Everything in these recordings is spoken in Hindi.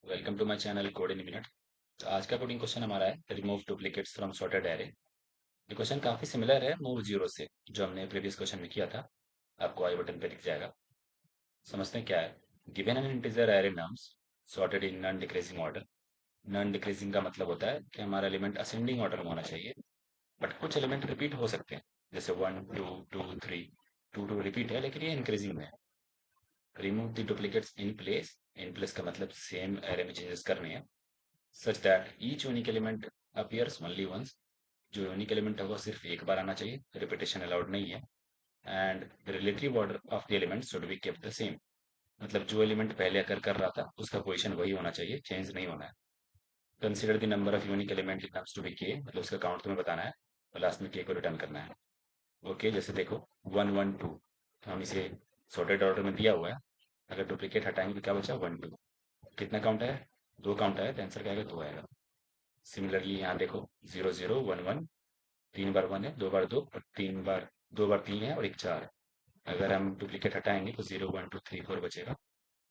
Welcome to my channel code in minute. तो आज का कोडिंग क्वेश्चन हमारा है remove duplicates from sorted array. ये क्वेश्चन काफी सिमिलर है मूव जीरो से, जो हमने प्रीवियस क्वेश्चन में किया था। आपको आई बटन पे दिख जाएगा। समझते हैं क्या है। Given an integer array nums sorted in non decreasing order. Non decreasing का मतलब होता है कि हमारा एलिमेंट असेंडिंग ऑर्डर में होना चाहिए, बट कुछ एलिमेंट रिपीट हो सकते हैं, जैसे one two two three. Two two repeat है लेकिन ये इंक्रीजिंग में है। Remove the duplicates in place. In place का मतलब सेम एरे में चेंजेस करने हैं, such that each unique element appears only once। जो यूनिक एलिमेंट है वो सिर्फ एक बार आना चाहिए, रिपीटेशन अलाउड नहीं है। And the relative order of the element should be kept the same. मतलब जो एलिमेंट पहले अकर कर रहा था उसका पोजीशन वही होना चाहिए, चेंज नहीं होना है। Consider the number of unique element in terms to be K, मतलब उसका काउंट तुम्हें बताना है और लास्ट में के को रिटर्न करना है। ओके, जैसे देखो 1 1 2, तो हम इसे सॉर्टेड ऑर्डर में दिया हुआ है। अगर डुप्लीकेट हटाएंगे तो क्या बचा 1 2। कितना काउंट है? दो काउंट है, तो आंसर क्या आएगा? दो आएगा। सिमिलरली यहाँ देखो 0 0 1 1, तीन बार वन है, दो बार दो, और तीन बार दो बार तीन है और एक चार है। अगर हम डुप्लीकेट हटाएंगे तो 0 1 2 3 4 बचेगा।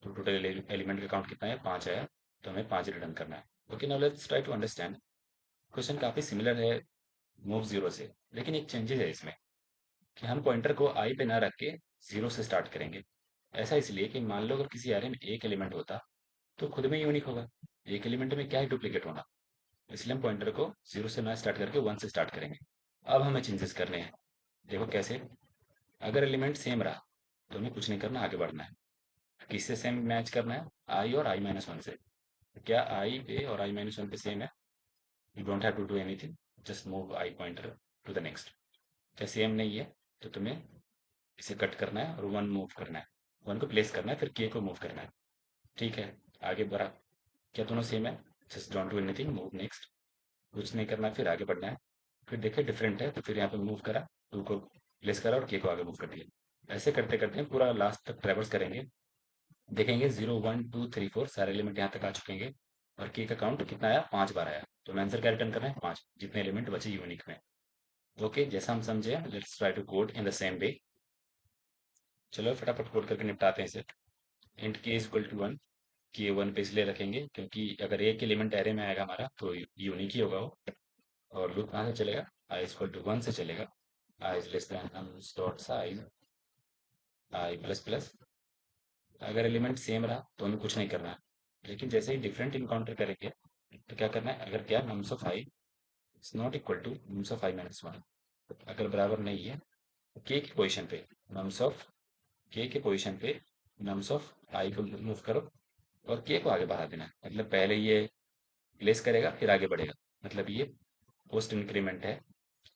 तो टोटल एलिमेंट का काउंट कितना है? पांच आया। तो हमें पांच रिटर्न करना है। Okay, now let's try to understand. Question काफी सिमिलर है मूव जीरो से, लेकिन एक चेंजेस है इसमें कि हम पॉइंटर को आई पे ना रख के जीरो से स्टार्ट करेंगे। ऐसा इसलिए कि मान लो अगर किसी एरे में एक एलिमेंट होता तो खुद में यूनिक होगा। एक एलिमेंट में क्या है डुप्लीकेट होना। इसलिए हम पॉइंटर को जीरो से ना स्टार्ट करके वन से स्टार्ट करेंगे। अब हमें चेंजेस करने हैं। देखो कैसे। अगर एलिमेंट सेम रहा तो हमें कुछ नहीं करना, आगे बढ़ना है। किससे सेम मैच करना है? आई और आई माइनस वन से। क्या आई पे और आई माइनस वन पे सेम है? You don't have to do anything, just move I pointer to the next. क्या सेम नहीं है तो तुम्हें इसे कट करना है और वन मूव करना है। वन को प्लेस करना है, फिर के को मूव करना है। ठीक है, आगे बढ़ा। क्या दोनों सेम है? Just don't do anything, move next. कुछ नहीं करना है, फिर आगे बढ़ना है। फिर देखे डिफरेंट है तो फिर यहाँ पे मूव करा, टू को प्लेस करा और के को आगे मूव कर दिया। ऐसे करते करते पूरा लास्ट तक ट्रेवर्स करेंगे। देखेंगे 0 1 2 3 4 सारे एलिमेंट यहाँ तक आ चुकेंगे। और के का काउंट कितना आया? पांच बार आया। तो हमें आंसर क्या रिटर्न करना है? पांच, जितने एलिमेंट बचे यूनिक में। ओके, जैसा हम समझे, let's try to code in the same way. चलो फटाफट कोड करके निपटाते हैं इसे। Int K is equal to one. K one पे इसलिए रखेंगे क्योंकि अगर एक एलिमेंट एरे में आएगा हमारा तो यूनिक ही होगा वो। और लूप कहाँ से चलेगा? I is equal to one से चलेगा। आई इज लेस देन हम डॉट साइज आई प्लस प्लस। अगर एलिमेंट सेम रहा तो हमें कुछ नहीं करना है, लेकिन जैसे ही डिफरेंट इनकाउंटर करेंगे तो क्या करना है? अगर क्या nums of I is not equal to nums of I minus one, अगर बराबर नहीं है तो के की पोजीशन पे नम्स ऑफ के के पोजीशन पे नम्स ऑफ आई को मूव करो और के को आगे बढ़ा देना है। मतलब पहले ये प्लेस करेगा फिर आगे बढ़ेगा। मतलब ये पोस्ट इंक्रीमेंट है।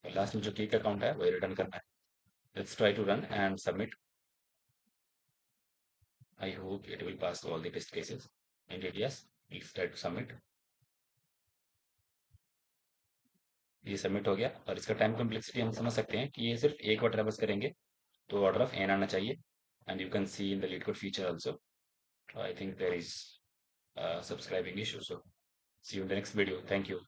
और लास्ट में जो के का काउंट है वही रिटर्न करना है। Let's try to run and submit. I hope it will pass all the test cases and it yes, let's try to submit. ये सबमिट हो गया। और इसका टाइम कॉम्प्लेक्सिटी हम समझ सकते हैं कि ये सिर्फ एक बार ट्रेवर्स करेंगे तो ऑर्डर ऑफ एन आना चाहिए। And you can see in the LeetCode feature also. I think there is subscribing issue, so see you in the next video. Thank you.